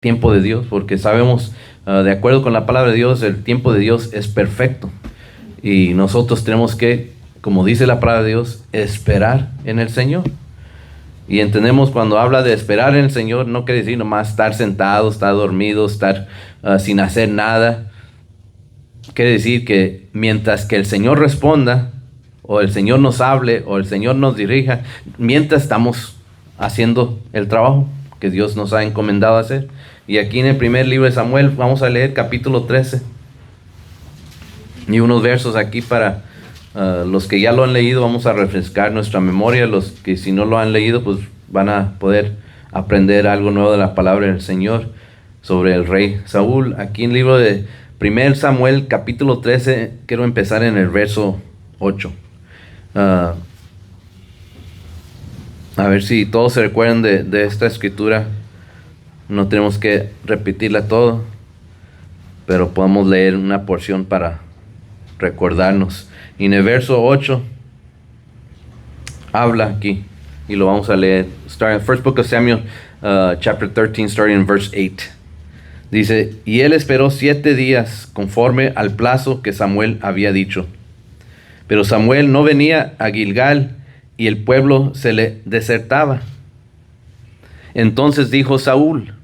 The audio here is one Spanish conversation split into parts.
tiempo de Dios, porque sabemos, de acuerdo con la palabra de Dios, el tiempo de Dios es perfecto. Y nosotros tenemos que, como dice la palabra de Dios, esperar en el Señor. Y entendemos cuando habla de esperar en el Señor, no quiere decir nomás estar sentado, estar dormido, estar sin hacer nada. Quiere decir que mientras que el Señor responda, o el Señor nos hable, o el Señor nos dirija, mientras estamos haciendo el trabajo que Dios nos ha encomendado hacer. Y aquí en el primer libro de Samuel vamos a leer capítulo 13. Y unos versos aquí para los que ya lo han leído, vamos a refrescar nuestra memoria. Los que si no lo han leído, pues van a poder aprender algo nuevo de la palabra del Señor sobre el rey Saúl. Aquí en el libro de 1 Samuel capítulo 13, quiero empezar en el verso 8. A ver si todos se recuerdan de esta escritura. No tenemos que repetirla todo, pero podemos leer una porción para recordarnos. Y en el verso 8 habla aquí, y lo vamos a leer. Starting First Book of Samuel, chapter 13, starting in verse 8. Dice, y él esperó 7 días conforme al plazo que Samuel había dicho. Pero Samuel no venía a Gilgal, y el pueblo se le desertaba. Entonces dijo Saúl,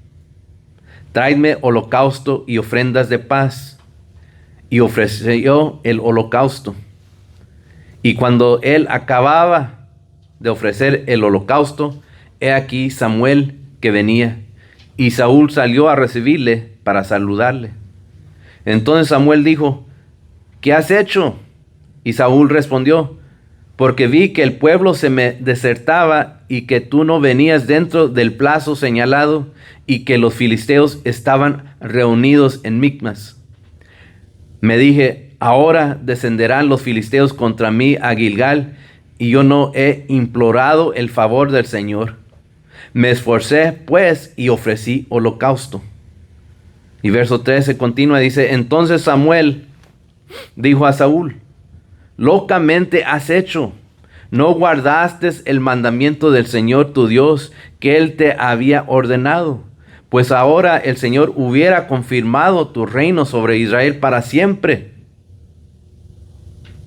traedme holocausto y ofrendas de paz. Y ofreció el holocausto. Y cuando él acababa de ofrecer el holocausto, he aquí Samuel que venía. Y Saúl salió a recibirle para saludarle. Entonces Samuel dijo, ¿qué has hecho? Y Saúl respondió, porque vi que el pueblo se me desertaba y que tú no venías dentro del plazo señalado y que los filisteos estaban reunidos en Micmas. Me dije, ahora descenderán los filisteos contra mí a Gilgal y yo no he implorado el favor del Señor. Me esforcé pues y ofrecí holocausto. Y verso 13 continúa, dice, entonces Samuel dijo a Saúl, locamente has hecho, no guardaste el mandamiento del Señor tu Dios que Él te había ordenado, pues ahora el Señor hubiera confirmado tu reino sobre Israel para siempre.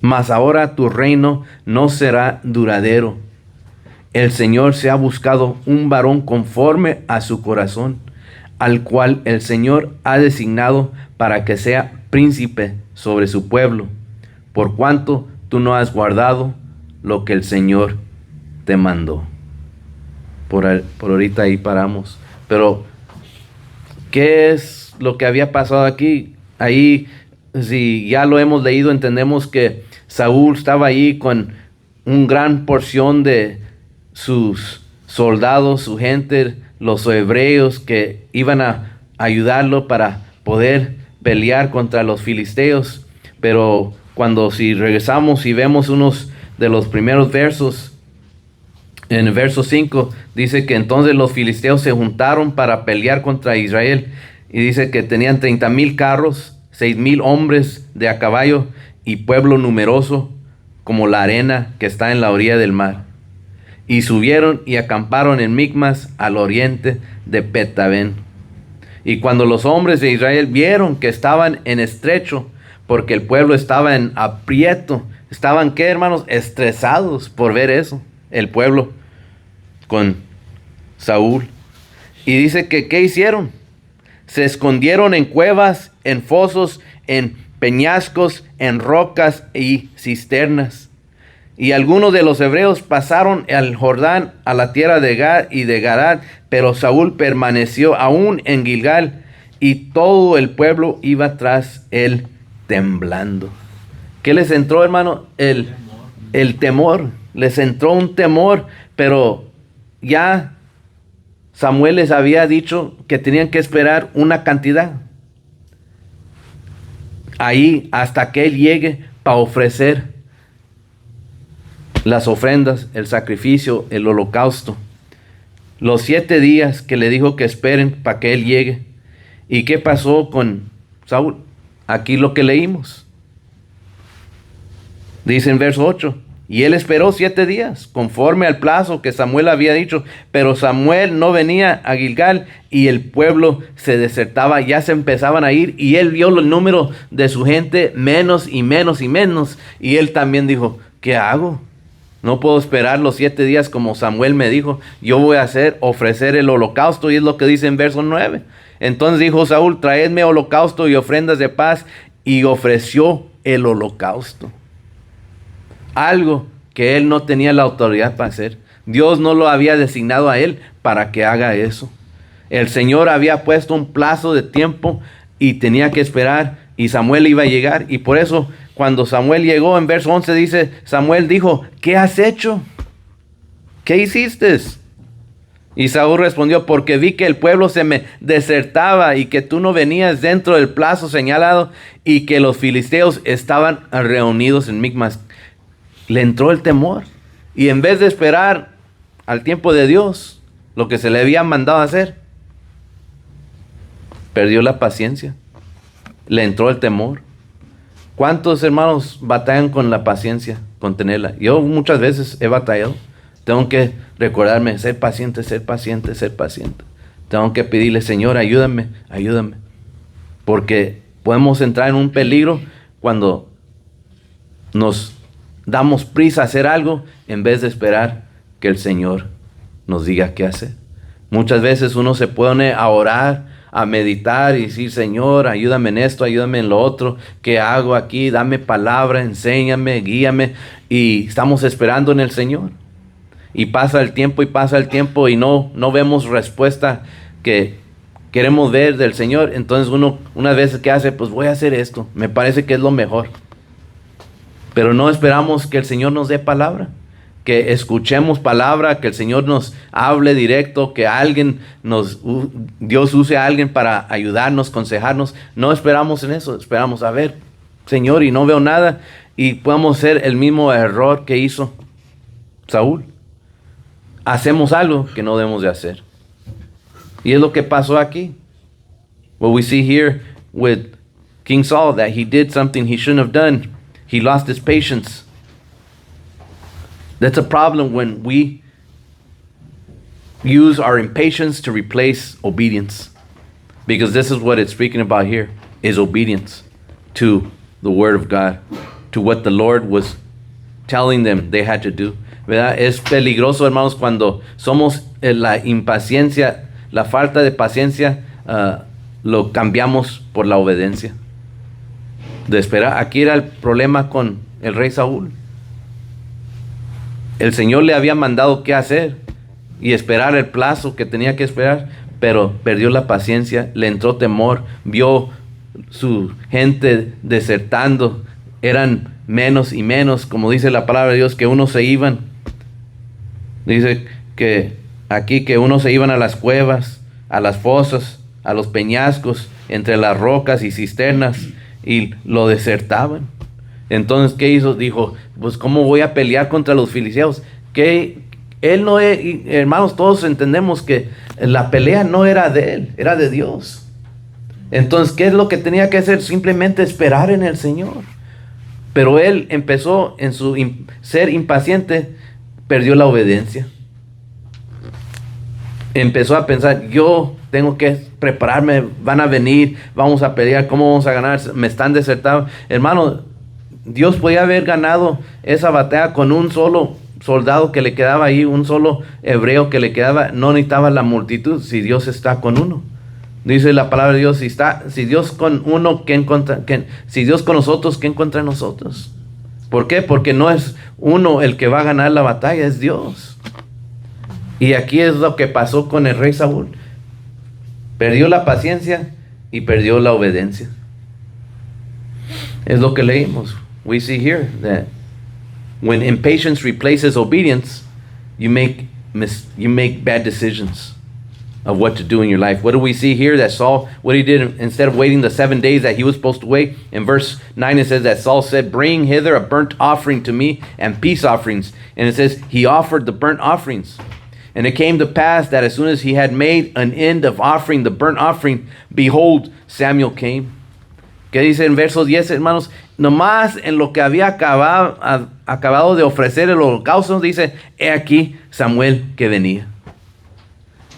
Mas ahora tu reino no será duradero. El Señor se ha buscado un varón conforme a su corazón, al cual el Señor ha designado para que sea príncipe sobre su pueblo, por cuanto tú no has guardado lo que el Señor te mandó. Por ahorita ahí paramos. Pero, ¿qué es lo que había pasado aquí? Ahí, si ya lo hemos leído, entendemos que Saúl estaba ahí con una gran porción de sus soldados, su gente, los hebreos que iban a ayudarlo para poder pelear contra los filisteos. Pero cuando si regresamos y vemos unos de los primeros versos, en el verso 5 dice que entonces los filisteos se juntaron para pelear contra Israel y dice que tenían 30,000 carros, 6,000 hombres de a caballo y pueblo numeroso como la arena que está en la orilla del mar. Y subieron y acamparon en Micmas al oriente de Betabén. Y cuando los hombres de Israel vieron que estaban en estrecho, porque el pueblo estaba en aprieto, estaban, ¿qué, hermanos? Estresados por ver eso, el pueblo con Saúl. Y dice que, ¿qué hicieron? Se escondieron en cuevas, en fosos, en peñascos, en rocas y cisternas. Y algunos de los hebreos pasaron al Jordán a la tierra de Gad y de Gadad, pero Saúl permaneció aún en Gilgal y todo el pueblo iba tras él temblando. ¿Qué les entró, hermano? El temor. Les entró un temor, pero ya Samuel les había dicho que tenían que esperar una cantidad ahí hasta que él llegue para ofrecer las ofrendas, el sacrificio, el holocausto. Los 7 días que le dijo que esperen para que él llegue. ¿Y qué pasó con Saúl? Aquí lo que leímos. Dice en verso 8, Y él esperó 7 días, conforme al plazo que Samuel había dicho. Pero Samuel no venía a Gilgal y el pueblo se desertaba, ya se empezaban a ir. Y él vio el número de su gente menos y menos y menos. Y él también dijo, ¿qué hago? No puedo esperar los 7 días como Samuel me dijo. Yo voy a ofrecer el holocausto, y es lo que dice en verso 9. Entonces dijo Saúl, traedme holocausto y ofrendas de paz, y ofreció el holocausto. Algo que él no tenía la autoridad para hacer. Dios no lo había designado a él para que haga eso. El Señor había puesto un plazo de tiempo y tenía que esperar, y Samuel iba a llegar. Y por eso cuando Samuel llegó, en verso 11 dice, Samuel dijo, ¿qué has hecho? ¿Qué hiciste? Y Saúl respondió, porque vi que el pueblo se me desertaba y que tú no venías dentro del plazo señalado y que los filisteos estaban reunidos en Micmas. Le entró el temor, y en vez de esperar al tiempo de Dios, lo que se le había mandado hacer, perdió la paciencia. Le entró el temor. ¿Cuántos hermanos batallan con la paciencia, con tenerla? Yo muchas veces he batallado. Tengo que recordarme, ser paciente, ser paciente, ser paciente. Tengo que pedirle, Señor, ayúdame, ayúdame. Porque podemos entrar en un peligro cuando nos damos prisa a hacer algo en vez de esperar que el Señor nos diga qué hacer. Muchas veces uno se pone a orar, a meditar y decir, Señor, ayúdame en esto, ayúdame en lo otro. ¿Qué hago aquí? Dame palabra, enséñame, guíame. Y estamos esperando en el Señor. Y pasa el tiempo y no vemos respuesta que queremos ver del Señor. Entonces uno, unas veces, ¿qué hace? Pues voy a hacer esto. Me parece que es lo mejor. Pero no esperamos que el Señor nos dé palabra. Que escuchemos palabra, que el Señor nos hable directo, que Dios use a alguien para ayudarnos, aconsejarnos. No esperamos en eso, esperamos, a ver, Señor, y no veo nada, y podemos hacer el mismo error que hizo Saúl. Hacemos algo que no debemos de hacer. Y es lo que pasó aquí. What we see here with King Saul, that he did something he shouldn't have done. He lost his patience. That's a problem when we use our impatience to replace obedience. Because this is what it's speaking about here, is obedience to the word of God, to what the Lord was telling them they had to do. ¿Verdad? Es peligroso, hermanos, cuando somos la impaciencia, la falta de paciencia, lo cambiamos por la obediencia. De esperar. Aquí era el problema con el rey Saúl. El Señor le había mandado qué hacer y esperar el plazo que tenía que esperar, pero perdió la paciencia, le entró temor, vio su gente desertando, eran menos y menos, como dice la palabra de Dios, que unos se iban. Dice que aquí que unos se iban a las cuevas, a las fosas, a los peñascos, entre las rocas y cisternas, y lo desertaban. Entonces, ¿qué hizo? Dijo, pues, ¿cómo voy a pelear contra los filisteos? Que él no es, hermanos, todos entendemos que la pelea no era de él, era de Dios. Entonces, ¿qué es lo que tenía que hacer? Simplemente esperar en el Señor. Pero él empezó en su ser impaciente, perdió la obediencia. Empezó a pensar, yo tengo que prepararme, van a venir, vamos a pelear, ¿cómo vamos a ganar? Me están desertando. Hermano, Dios podía haber ganado esa batalla con un solo soldado que le quedaba ahí, un solo hebreo que le quedaba. No necesitaba la multitud si Dios está con uno. Dice la palabra de Dios, si Dios con uno, si Dios con nosotros, ¿qué en contra de nosotros? ¿Por qué? Porque no es uno el que va a ganar la batalla, es Dios. Y aquí es lo que pasó con el rey Saúl. Perdió la paciencia y perdió la obediencia. Es lo que leímos. We see here that when impatience replaces obedience, you make bad decisions of what to do in your life. What do we see here? That Saul, what he did, instead of waiting the 7 days that he was supposed to wait, in verse 9 it says that Saul said, bring hither a burnt offering to me and peace offerings. And it says he offered the burnt offerings. And it came to pass that as soon as he had made an end of offering the burnt offering, behold, Samuel came. ¿Qué dice en verso 10, hermanos? nomás en lo que había acabado de ofrecer el holocausto, dice, he aquí Samuel que venía.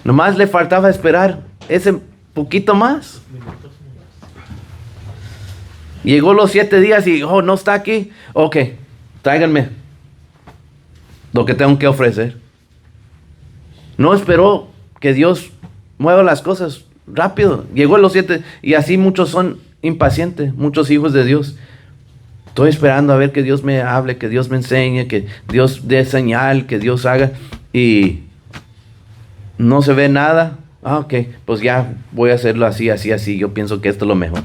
Nomás le faltaba esperar ese poquito más. Llegó los 7 días y, no está aquí. Ok, tráiganme lo que tengo que ofrecer. No esperó que Dios mueva las cosas rápido. Llegó los 7 y así muchos son impacientes, muchos hijos de Dios. Estoy esperando a ver que Dios me hable, que Dios me enseñe, que Dios dé señal, que Dios haga. Y no se ve nada. Ok, pues ya voy a hacerlo así. Yo pienso que esto es lo mejor.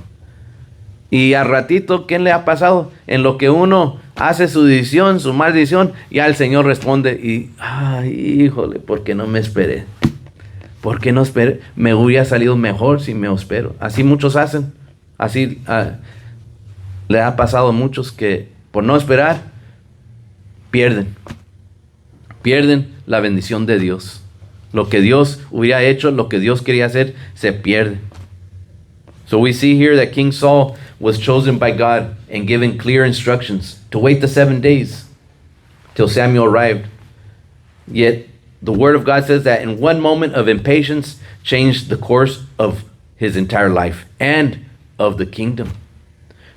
Y al ratito, ¿qué le ha pasado? En lo que uno hace su decisión, su mal decisión, ya el Señor responde y, híjole, ¿por qué no me esperé? ¿Por qué no esperé? Me hubiera salido mejor si me espero. Así muchos hacen. Así le ha pasado a muchos que por no esperar, pierden la bendición de Dios. Lo que Dios hubiera hecho, lo que Dios quería hacer, se pierde. So we see here that King Saul was chosen by God and given clear instructions to wait the 7 days till Samuel arrived. Yet the word of God says that in one moment of impatience changed the course of his entire life and of the kingdom.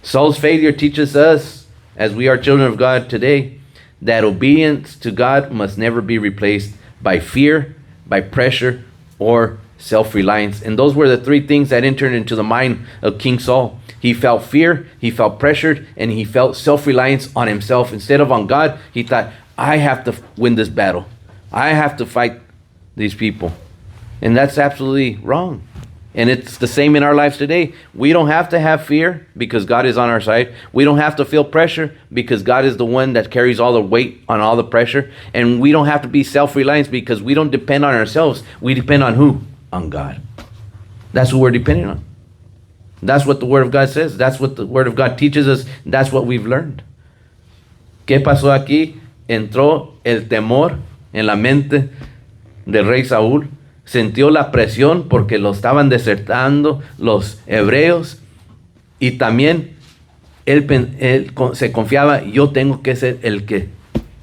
Saul's failure teaches us, as we are children of God today, that obedience to God must never be replaced by fear, by pressure, or self-reliance. And those were the 3 things that entered into the mind of King Saul. He felt fear, he felt pressured, and he felt self-reliance on himself. Instead of on God, he thought, I have to win this battle. I have to fight these people. And that's absolutely wrong. And it's the same in our lives today. We don't have to have fear because God is on our side. We don't have to feel pressure because God is the one that carries all the weight on all the pressure. And we don't have to be self-reliant because we don't depend on ourselves. We depend on who? On God. That's who we're depending on. That's what the Word of God says. That's what the Word of God teaches us. That's what we've learned. ¿Qué pasó aquí? Entró el temor en la mente del rey Saúl. Sintió la presión porque lo estaban desertando los hebreos. Y también él se confiaba, yo tengo que ser el que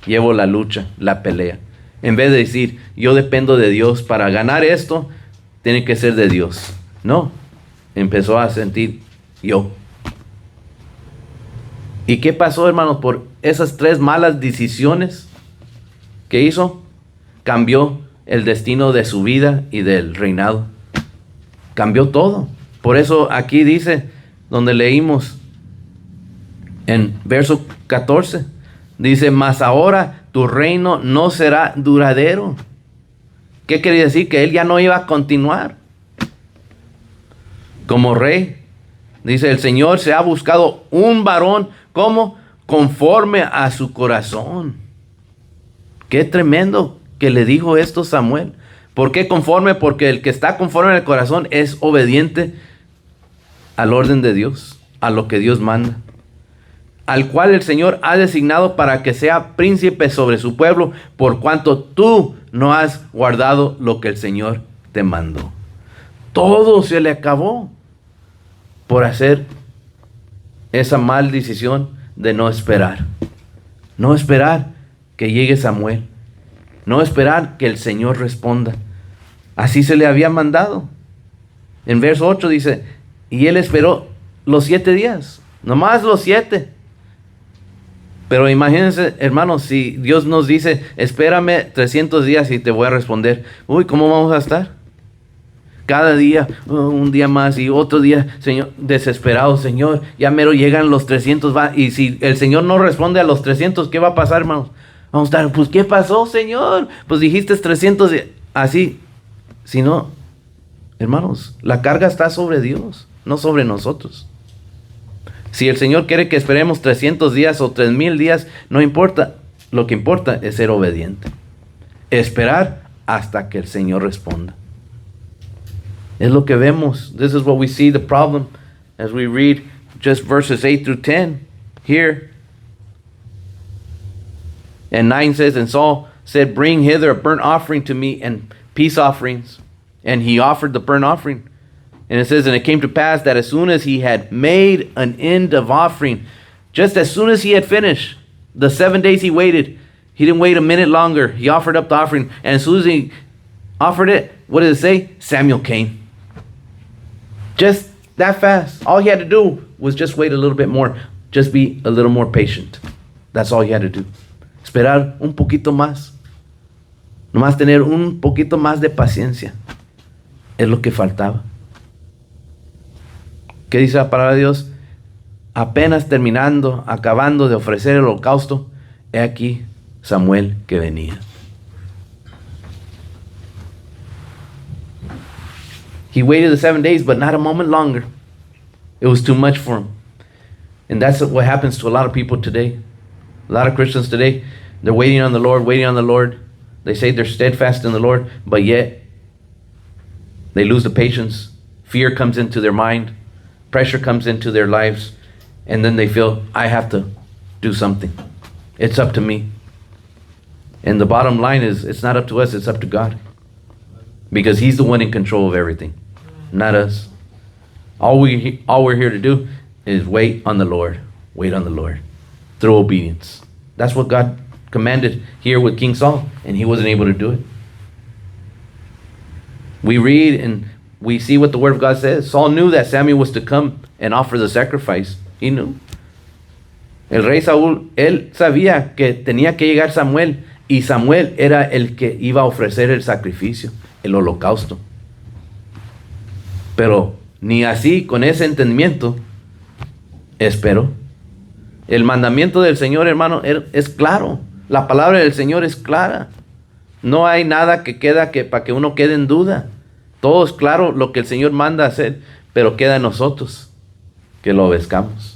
llevo la lucha, la pelea. En vez de decir, yo dependo de Dios para ganar esto, tiene que ser de Dios. No, empezó a sentir yo. ¿Y qué pasó, hermanos? Por esas 3 malas decisiones que hizo, cambió el destino de su vida y del reinado. Cambió todo. Por eso aquí dice, donde leímos en verso 14, dice, mas ahora tu reino no será duradero. ¿Qué quería decir? Que él ya no iba a continuar como rey. Dice, el Señor se ha buscado un varón, ¿cómo? Conforme a su corazón. Qué tremendo que le dijo esto Samuel. ¿Por qué conforme? Porque el que está conforme al corazón es obediente al orden de Dios, a lo que Dios manda, al cual el Señor ha designado para que sea príncipe sobre su pueblo, por cuanto tú no has guardado lo que el Señor te mandó. Todo se le acabó por hacer esa mal decisión de no esperar. No esperar que llegue Samuel. No esperar que el Señor responda. Así se le había mandado. En verso 8 dice, y él esperó los 7 días. Nomás los 7. Pero imagínense, hermanos, si Dios nos dice, espérame 300 días y te voy a responder. Uy, ¿cómo vamos a estar? Cada día, un día más y otro día, Señor, desesperado, Señor, ya mero llegan los 300. Y si el Señor no responde a los 300, ¿qué va a pasar, hermanos? Vamos a estar, pues, ¿qué pasó, Señor? Pues dijiste 300, así. Si no, hermanos, la carga está sobre Dios, no sobre nosotros. Si el Señor quiere que esperemos 300 días o 3000 días, no importa. Lo que importa es ser obediente. Esperar hasta que el Señor responda. Es lo que vemos. This is what we see the problem as we read just verses 8 through 10 here. And 9 says, and Saul said, bring hither a burnt offering to me and peace offerings. And he offered the burnt offering. And it says, and it came to pass that as soon as he had made an end of offering, Just as soon as he had finished, the 7 days he waited, he didn't wait a minute longer. He offered up the offering. And as soon as he offered it, what did it say? Samuel came. Just that fast. All he had to do was just wait a little bit more. Just be a little more patient. That's all he had to do. Esperar un poquito más. Nomás tener un poquito más de paciencia. Es lo que faltaba. ¿Qué dice la palabra de Dios? Apenas terminando, acabando de ofrecer el holocausto, he aquí Samuel que venía. He waited the 7 days, but not a moment longer. It was too much for him. And that's what happens to a lot of people today. A lot of Christians today, they're waiting on the Lord, waiting on the Lord. They say they're steadfast in the Lord, but yet they lose the patience. Fear comes into their mind. Pressure comes into their lives. And then they feel, I have to do something. It's up to me. And the bottom line is, it's not up to us, it's up to God. Because He's the one in control of everything, not us. All we're here to do is wait on the Lord. Wait on the Lord through obedience. That's what God commanded here with King Saul, and he wasn't able to do it. We read and we see what the Word of God says. Saul knew that Samuel was to come and offer the sacrifice. He knew. El rey Saúl, él sabía que tenía que llegar Samuel, y Samuel era el que iba a ofrecer el sacrificio, el holocausto. Pero ni así, con ese entendimiento, esperó. El mandamiento del Señor, hermano, es claro. La palabra del Señor es clara. No hay nada que queda para que uno quede en duda. Todo es claro lo que el Señor manda hacer, pero queda en nosotros que lo obedezcamos.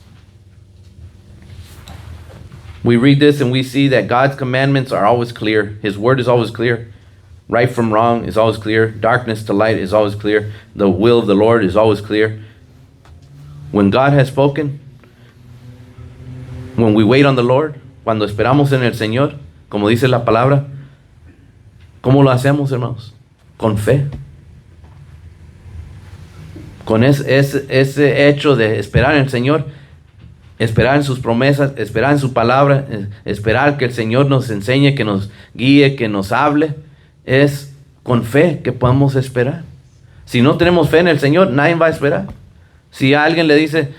We read this and we see that God's commandments are always clear. His word is always clear. Right from wrong is always clear. Darkness to light is always clear. The will of the Lord is always clear. When God has spoken, when we wait on the Lord, cuando esperamos en el Señor, como dice la palabra, ¿cómo lo hacemos, hermanos? Con fe. Con ese hecho de esperar en el Señor, esperar en sus promesas, esperar en su palabra, esperar que el Señor nos enseñe, que nos guíe, que nos hable, es con fe que podemos esperar. Si no tenemos fe en el Señor, nadie va a esperar. Si a alguien le dice,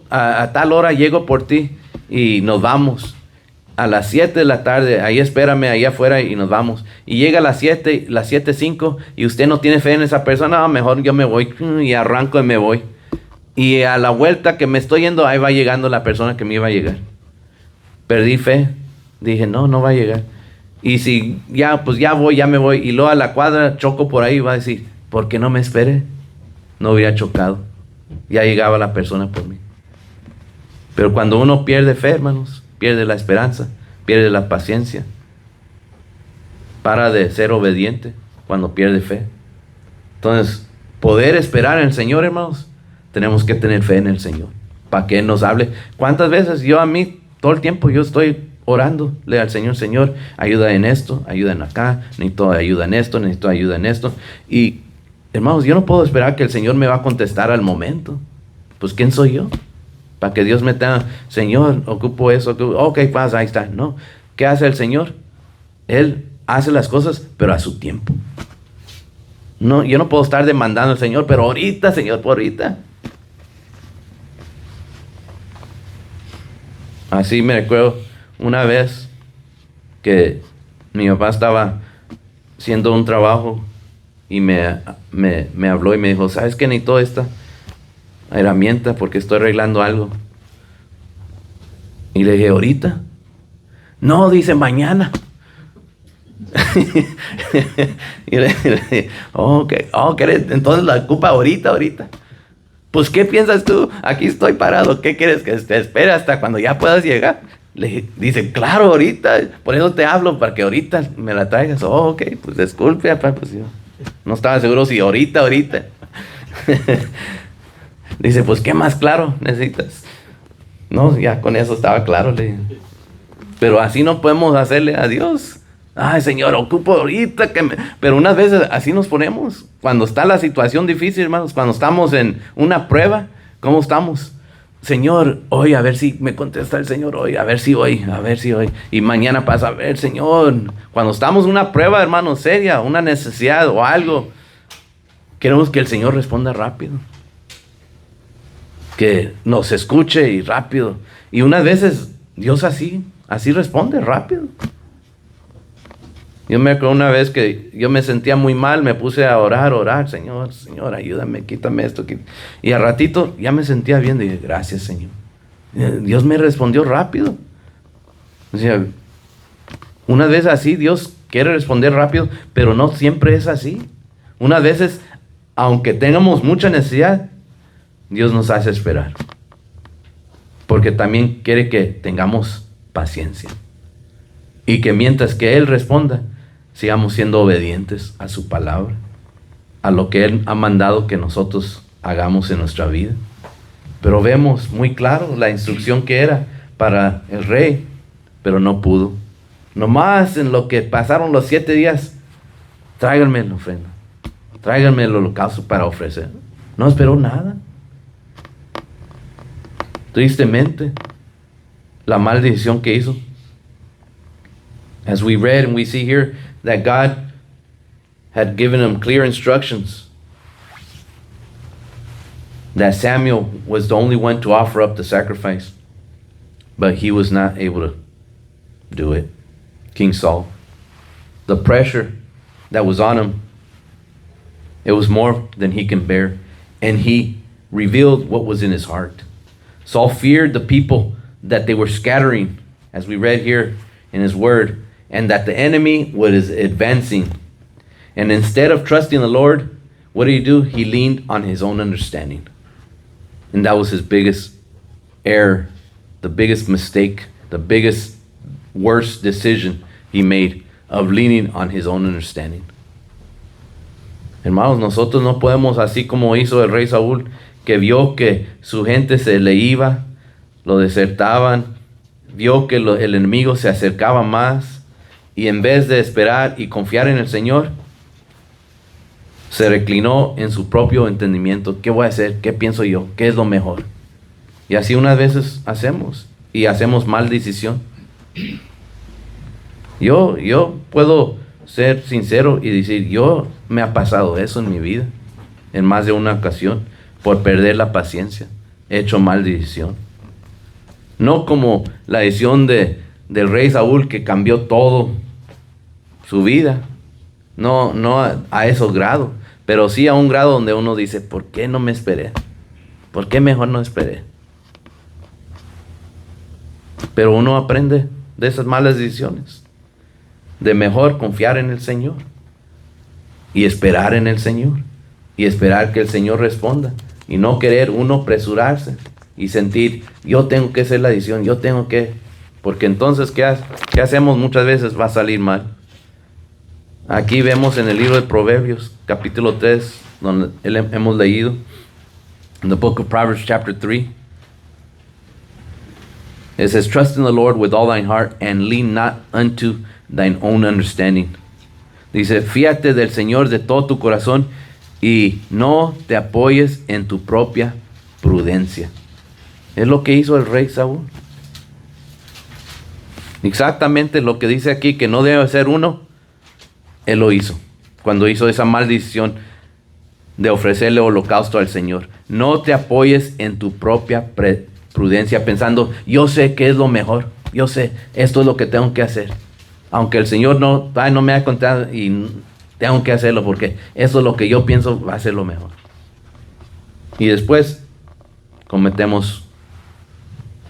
a tal hora llego por ti y nos vamos, a las 7 de la tarde, ahí espérame, ahí afuera y nos vamos. Y llega a las 7:05 y usted no tiene fe en esa persona, mejor yo me voy y arranco y me voy. Y a la vuelta que me estoy yendo, ahí va llegando la persona que me iba a llegar. Perdí fe, dije, no va a llegar. Y si ya me voy. Y luego a la cuadra choco por ahí, va a decir, ¿por qué no me esperé? No hubiera chocado. Ya llegaba la persona por mí. Pero cuando uno pierde fe, hermanos, pierde la esperanza, pierde la paciencia. Para de ser obediente cuando pierde fe. Entonces, poder esperar en el Señor, hermanos, tenemos que tener fe en el Señor, para que Él nos hable. ¿Cuántas veces todo el tiempo yo estoy orándole al Señor, Señor, ayuda en esto, ayuda en acá, necesito ayuda en esto, necesito ayuda en esto? Y, hermanos, yo no puedo esperar que el Señor me va a contestar al momento. Pues, ¿quién soy yo? Para que Dios me tenga, Señor, ocupo eso, ok, pasa, ahí está. No, ¿qué hace el Señor? Él hace las cosas, pero a su tiempo. No, yo no puedo estar demandando al Señor, pero ahorita, Señor, por ahorita. Así me recuerdo una vez que mi papá estaba haciendo un trabajo y me habló y me dijo, ¿sabes qué? Necesito esta herramienta porque estoy arreglando algo. Y le dije, ¿ahorita? No, dice, mañana. Y le dije, entonces la ocupa ahorita. Pues, ¿qué piensas tú? Aquí estoy parado. ¿Qué quieres que te espere hasta cuando ya puedas llegar? Dice, claro, ahorita. Por eso te hablo, para que ahorita me la traigas. Ok, pues disculpe, papá. Pues yo no estaba seguro si ahorita. Dice, pues, ¿qué más claro necesitas? No, ya con eso estaba claro. Le dije. Pero así no podemos hacerle a Dios. Ay, Señor, ocupo ahorita Pero unas veces así nos ponemos. Cuando está la situación difícil, hermanos, cuando estamos en una prueba, ¿cómo estamos? Señor, hoy a ver si me contesta el Señor hoy, a ver si hoy, a ver si hoy. Y mañana pasa, a ver, Señor. Cuando estamos en una prueba, hermano, seria, una necesidad o algo, queremos que el Señor responda rápido. Que nos escuche y rápido. Y unas veces Dios así responde rápido. Yo me acuerdo una vez que yo me sentía muy mal, me puse a orar, Señor, Señor, ayúdame, quítame esto. Y al ratito ya me sentía bien, dije, gracias, Señor. Dios me respondió rápido. O sea, una vez así, Dios quiere responder rápido, pero no siempre es así. Unas veces, aunque tengamos mucha necesidad, Dios nos hace esperar. Porque también quiere que tengamos paciencia. Y que mientras que Él responda, sigamos siendo obedientes a su palabra, a lo que Él ha mandado que nosotros hagamos en nuestra vida. Pero vemos muy claro la instrucción que era para el rey, pero no pudo. Nomás en lo que pasaron los 7 días, tráiganme la ofrenda, tráiganme el holocausto para ofrecer. No esperó nada. Tristemente, la mala decisión que hizo. As we read and we see here that God had given him clear instructions that Samuel was the only one to offer up the sacrifice, but he was not able to do it. King Saul, the pressure that was on him, it was more than he can bear, and he revealed what was in his heart. Saul feared the people that they were scattering, as we read here in his word, and that the enemy was advancing. And instead of trusting the Lord, what did he do? He leaned on his own understanding. And that was his biggest error, the biggest mistake, the biggest worst decision he made, of leaning on his own understanding. Hermanos, nosotros no podemos, así como hizo el rey Saúl, que vio que su gente se le iba, lo desertaban, vio que el enemigo se acercaba más, y en vez de esperar y confiar en el Señor, se reclinó en su propio entendimiento. ¿Qué voy a hacer? ¿Qué pienso yo? ¿Qué es lo mejor? Y así unas veces hacemos, y hacemos mal decisión. Yo puedo ser sincero y decir, yo me ha pasado eso en mi vida, en más de una ocasión, por perder la paciencia. He hecho mal decisión. No como la decisión del rey Saúl, que cambió todo su vida. No a esos grados, pero sí a un grado donde uno dice, ¿por qué no me esperé? ¿Por qué mejor no esperé? Pero uno aprende de esas malas decisiones, de mejor confiar en el Señor y esperar en el Señor y esperar que el Señor responda, y no querer uno apresurarse y sentir, yo tengo que hacer la decisión, yo tengo que, porque entonces ¿qué hacemos? Muchas veces va a salir mal. Aquí vemos en el libro de Proverbios, capítulo 3, donde hemos leído, in the book of Proverbs chapter 3, it says, trust in the Lord with all thine heart and lean not unto thine own understanding. Dice, fíate del Señor de todo tu corazón y no te apoyes en tu propia prudencia. Es lo que hizo el rey Saúl. Exactamente lo que dice aquí, que no debe ser uno. Él lo hizo cuando hizo esa maldición de ofrecerle holocausto al Señor. No te apoyes en tu propia prudencia pensando, yo sé qué es lo mejor, yo sé, esto es lo que tengo que hacer. Aunque el Señor no me ha contado y tengo que hacerlo porque eso es lo que yo pienso va a ser lo mejor. Y después cometemos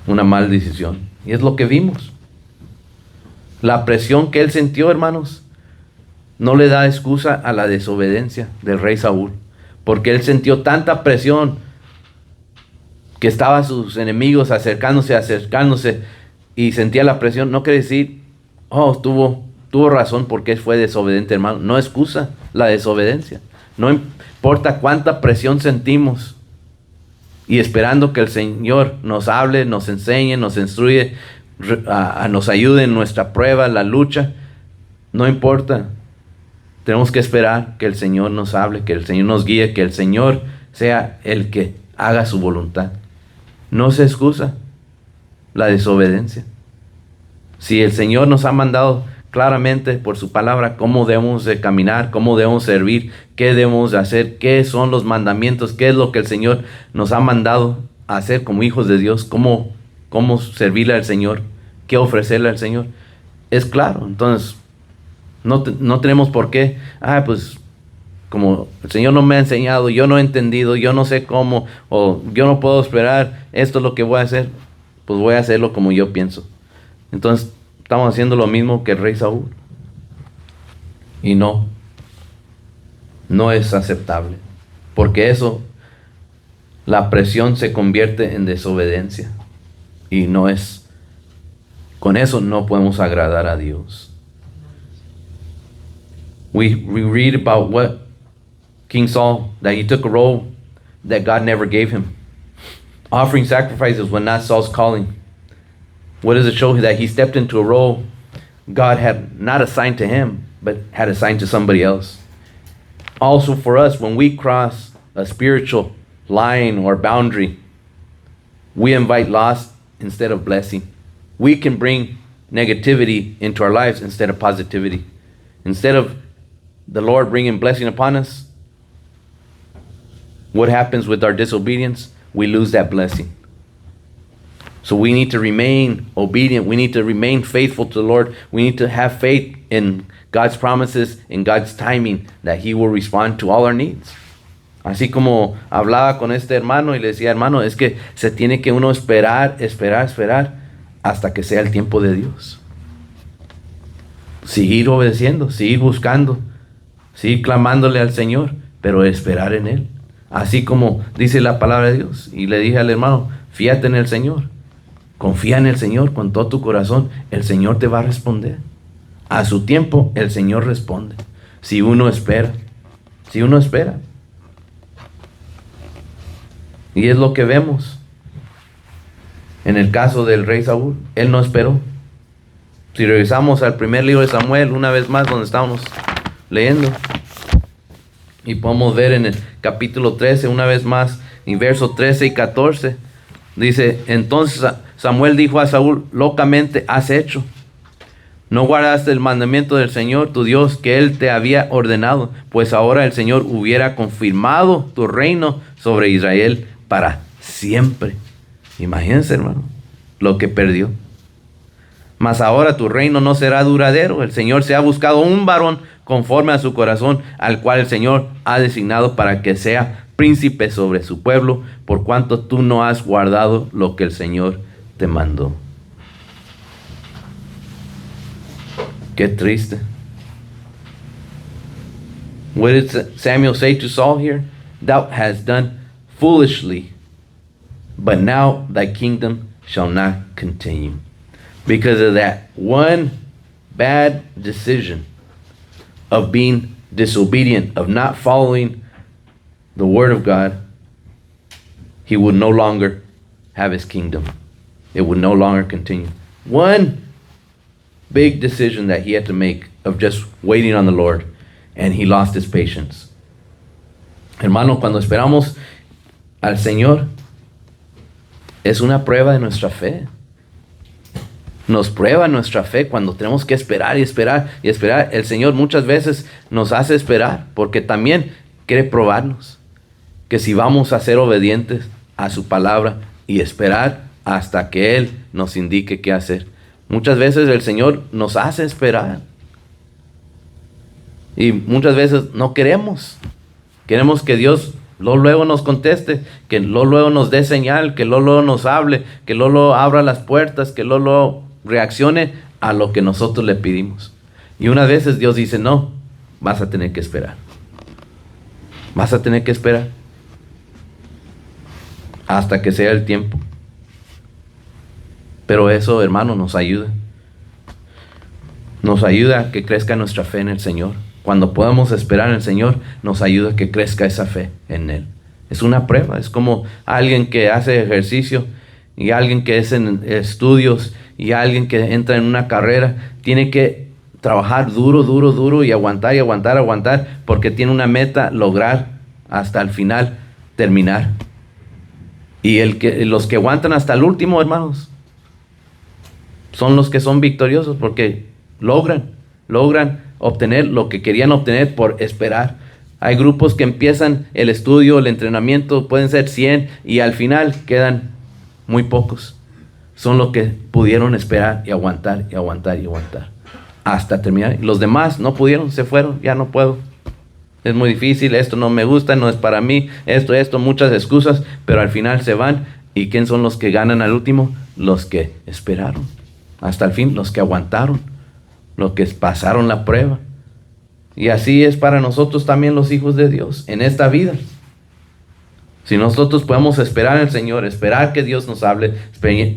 una mala decisión. Y es lo que vimos. La presión que él sintió, hermanos, no le da excusa a la desobediencia del rey Saúl, porque él sintió tanta presión que estaban sus enemigos acercándose y sentía la presión. No quiere decir, tuvo razón porque fue desobediente, hermano. No excusa la desobediencia. No importa cuánta presión sentimos y esperando que el Señor nos hable, nos enseñe, nos instruye, nos ayude en nuestra prueba, la lucha. No importa. Tenemos que esperar que el Señor nos hable, que el Señor nos guíe, que el Señor sea el que haga su voluntad. No se excusa la desobediencia. Si el Señor nos ha mandado claramente por su palabra cómo debemos de caminar, cómo debemos servir, qué debemos de hacer, qué son los mandamientos, qué es lo que el Señor nos ha mandado a hacer como hijos de Dios, cómo servirle al Señor, qué ofrecerle al Señor. Es claro, entonces no tenemos por qué, pues como el Señor no me ha enseñado, yo no he entendido, yo no sé cómo, o yo no puedo esperar, esto es lo que voy a hacer, pues voy a hacerlo como yo pienso. Entonces estamos haciendo lo mismo que el rey Saúl. Y no es aceptable. Porque eso, la presión se convierte en desobediencia. Y con eso no podemos agradar a Dios. We read about what King Saul, that he took a role that God never gave him. Offering sacrifices was not Saul's calling. What does it show? That he stepped into a role God had not assigned to him, but had assigned to somebody else. Also for us, when we cross a spiritual line or boundary, we invite loss instead of blessing. We can bring negativity into our lives instead of positivity. Instead of the Lord bringing blessing upon us, what happens with our disobedience? We lose that blessing. So we need to remain obedient. We need to remain faithful to the Lord. We need to have faith in God's promises, in God's timing, that He will respond to all our needs. Así como hablaba con este hermano y le decía, hermano, es que se tiene que uno esperar hasta que sea el tiempo de Dios. Seguir obedeciendo, seguir buscando, seguir clamándole al Señor, pero esperar en Él. Así como dice la palabra de Dios. Y le dije al hermano, fíate en el Señor. Confía en el Señor con todo tu corazón. El Señor te va a responder. A su tiempo, el Señor responde. Si uno espera. Y es lo que vemos. En el caso del rey Saúl, él no esperó. Si revisamos al primer libro de Samuel, una vez más, donde estábamos leyendo, y podemos ver en el capítulo 13, una vez más, en versos 13 y 14, dice, entonces Samuel dijo a Saúl, locamente has hecho. No guardaste el mandamiento del Señor, tu Dios, que Él te había ordenado, pues ahora el Señor hubiera confirmado tu reino sobre Israel para siempre. Imagínense, hermano, lo que perdió. Mas ahora tu reino no será duradero. El Señor se ha buscado un varón conforme a su corazón, al cual el Señor ha designado para que sea príncipe sobre su pueblo, por cuanto tú no has guardado lo que el Señor te mandó. Qué triste. What did Samuel say to Saul here? Thou hast done foolishly, but now thy kingdom shall not continue. Because of that one bad decision of being disobedient, of not following the word of God, he would no longer have his kingdom. It would no longer continue. One big decision that he had to make of just waiting on the Lord, and he lost his patience. Hermano, cuando esperamos al Señor, es una prueba de nuestra fe. Nos prueba nuestra fe cuando tenemos que esperar y esperar y esperar. El Señor muchas veces nos hace esperar porque también quiere probarnos que si vamos a ser obedientes a su palabra y esperar hasta que Él nos indique qué hacer. Muchas veces el Señor nos hace esperar y muchas veces no queremos. Queremos que Dios luego nos conteste, que luego nos dé señal, que luego nos hable, que luego abra las puertas, que luego reaccione a lo que nosotros le pedimos. Y unas veces Dios dice, no, vas a tener que esperar. Vas a tener que esperar hasta que sea el tiempo. Pero eso, hermano, nos ayuda. Nos ayuda a que crezca nuestra fe en el Señor. Cuando podamos esperar en el Señor, nos ayuda a que crezca esa fe en Él. Es una prueba, es como alguien que hace ejercicio y alguien que es en estudios y alguien que entra en una carrera. Tiene que trabajar duro y aguantar porque tiene una meta, lograr hasta el final, terminar. Y los que aguantan hasta el último, hermanos, son los que son victoriosos porque logran obtener lo que querían obtener por esperar. Hay grupos que empiezan el estudio, el entrenamiento, pueden ser 100 y al final quedan muy pocos. Son los que pudieron esperar y aguantar hasta terminar. Los demás no pudieron, se fueron, ya no puedo. Es muy difícil, esto no me gusta, no es para mí, esto, muchas excusas, pero al final se van. ¿Y quién son los que ganan al último? Los que esperaron hasta el fin, los que aguantaron, los que pasaron la prueba. Y así es para nosotros también los hijos de Dios en esta vida. Si nosotros podemos esperar en el Señor, esperar que Dios nos hable,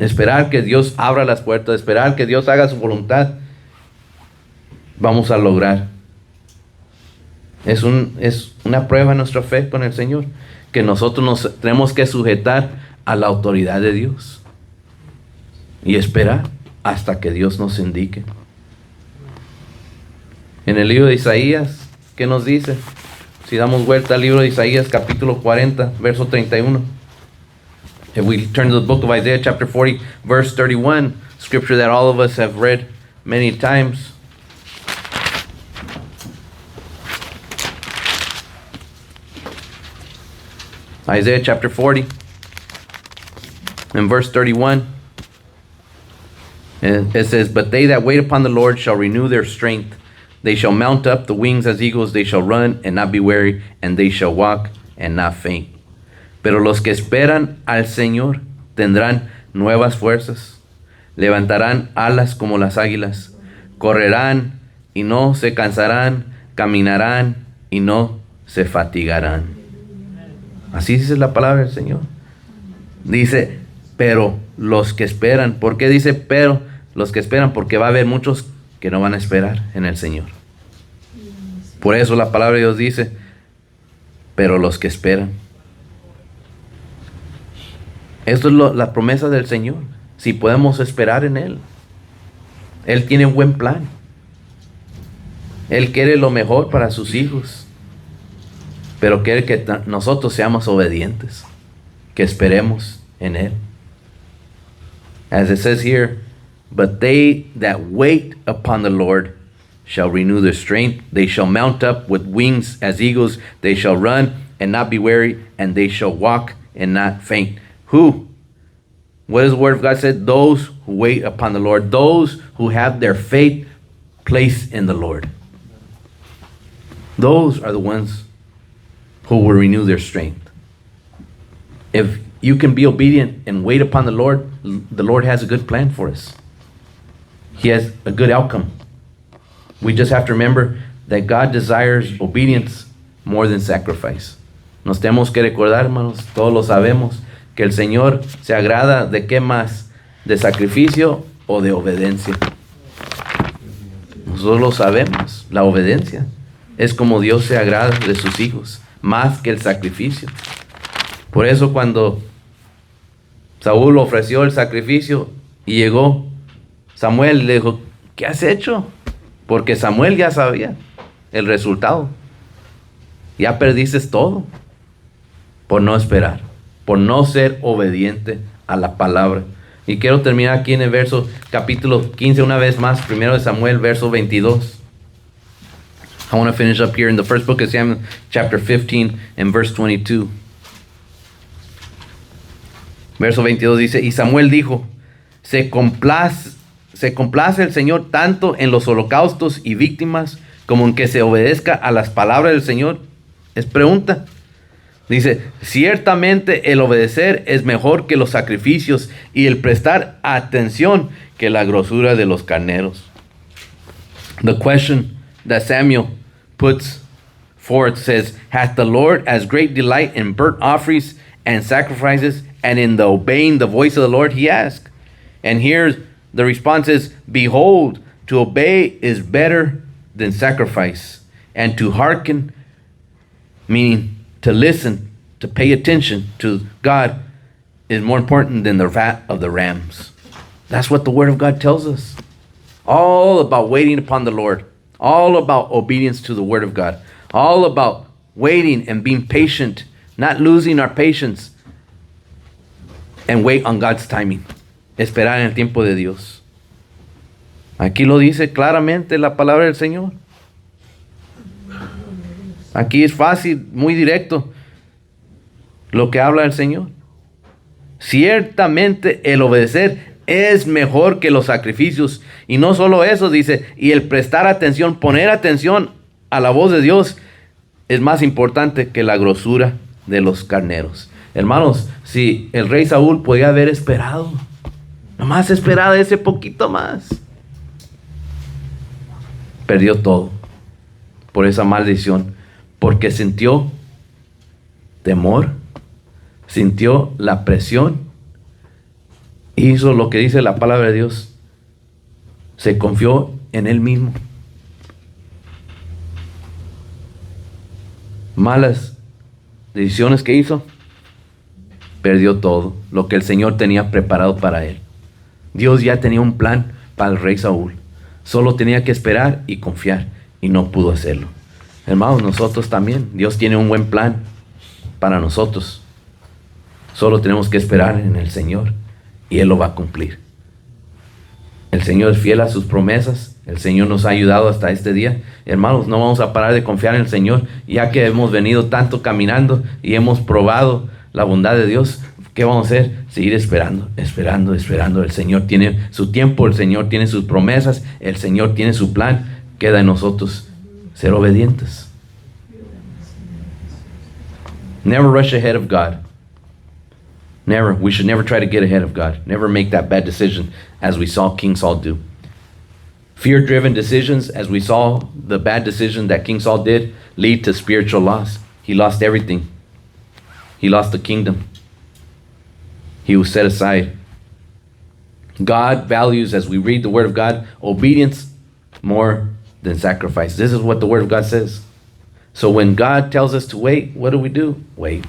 esperar que Dios abra las puertas, esperar que Dios haga su voluntad, vamos a lograr. Es una prueba de nuestra fe con el Señor, que nosotros nos tenemos que sujetar a la autoridad de Dios y esperar hasta que Dios nos indique. En el libro de Isaías, ¿qué nos dice? Si damos vuelta al libro de Isaías, capítulo 40, verso 31. If we turn to the book of Isaiah, chapter 40, verse 31, scripture that all of us have read many times. Isaiah chapter 40, and verse 31. And it says, "But they that wait upon the Lord shall renew their strength. They shall mount up the wings as eagles. They shall run and not be weary, and they shall walk and not faint. Pero los que esperan al Señor tendrán nuevas fuerzas. Levantarán alas como las águilas. Correrán y no se cansarán. Caminarán y no se fatigarán." Así dice la palabra del Señor. Dice, pero los que esperan. ¿Por qué dice pero los que esperan? Porque va a haber muchos que no van a esperar en el Señor. Por eso la palabra de Dios dice, pero los que esperan. Esto es la promesa del Señor. Si podemos esperar en Él. Él tiene un buen plan. Él quiere lo mejor para sus hijos. Pero quiere que nosotros seamos obedientes. Que esperemos en Él. As it says here, "But they that wait upon the Lord shall renew their strength. They shall mount up with wings as eagles. They shall run and not be weary, and they shall walk and not faint." Who? What does the word of God say? Those who wait upon the Lord. Those who have their faith placed in the Lord. Those are the ones who will renew their strength. If you can be obedient and wait upon the Lord has a good plan for us. He has a good outcome. We just have to remember that God desires obedience more than sacrifice. Nos tenemos que recordar, hermanos, todos lo sabemos, que el Señor se agrada de qué más, de sacrificio o de obediencia. Nosotros lo sabemos, la obediencia es como Dios se agrada de sus hijos, más que el sacrificio. Por eso cuando Saúl ofreció el sacrificio y llegó Samuel, le dijo, ¿qué has hecho? Porque Samuel ya sabía el resultado. Ya perdiste todo por no esperar, por no ser obediente a la palabra. Y quiero terminar aquí en el verso capítulo 15 una vez más, primero de Samuel, verso 22. I want to finish up here in the first book of Samuel, chapter 15 and verse 22. Verso 22 dice, y Samuel dijo, se complace el Señor tanto en los holocaustos y víctimas como en que se obedezca a las palabras del Señor. Es pregunta. Dice, ciertamente el obedecer es mejor que los sacrificios y el prestar atención que la grosura de los carneros. The question that Samuel puts forth says, hath the Lord as great delight in burnt offerings and sacrifices and in the obeying the voice of the Lord? He asked. And here the response is, behold, to obey is better than sacrifice, and to hearken, meaning to listen, to pay attention to God, is more important than the fat of the rams. That's what the Word of God tells us. All about waiting upon the Lord. All about obedience to the Word of God. All about waiting and being patient, not losing our patience. And wait on God's timing. Esperar en el tiempo de Dios. Aquí lo dice claramente la palabra del Señor. Aquí es fácil, muy directo lo que habla el Señor. Ciertamente el obedecer es mejor que los sacrificios. Y no solo eso, dice, y el prestar atención, poner atención a la voz de Dios es más importante que la grosura de los carneros. Hermanos, si el rey Saúl podía haber esperado, nomás esperaba ese poquito más, perdió todo por esa maldición, porque sintió temor, sintió la presión, hizo lo que dice la palabra de Dios, se confió en él mismo. Malas decisiones que hizo, perdió todo lo que el Señor tenía preparado para él. Dios ya tenía un plan para el rey Saúl, solo tenía que esperar y confiar, y no pudo hacerlo. Hermanos, nosotros también, Dios tiene un buen plan para nosotros, solo tenemos que esperar en el Señor y Él lo va a cumplir. El Señor es fiel a sus promesas, el Señor nos ha ayudado hasta este día. Hermanos, no vamos a parar de confiar en el Señor, ya que hemos venido tanto caminando y hemos probado la bondad de Dios. ¿Qué vamos a hacer? Seguir esperando. El Señor tiene su tiempo, el Señor tiene sus promesas, el Señor tiene su plan. Queda en nosotros ser obedientes. Never rush ahead of God. Never. We should never try to get ahead of God. Never make that bad decision as we saw King Saul do. Fear-driven decisions, as we saw the bad decision that King Saul did, lead to spiritual loss. He lost everything. He lost the kingdom. He was set aside. God values, as we read the Word of God, obedience more than sacrifice. This is what the Word of God says. So when God tells us to wait, what do? Wait.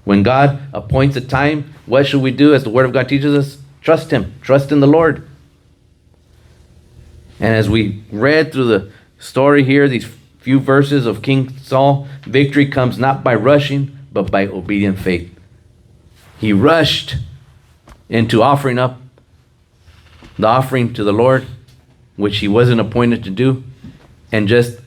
When God appoints a time, what should we do as the Word of God teaches us? Trust Him. Trust in the Lord. And as we read through the story here, these few verses of King Saul, victory comes not by rushing, but by obedient faith. He rushed into offering up the offering to the Lord, which he wasn't appointed to do, and just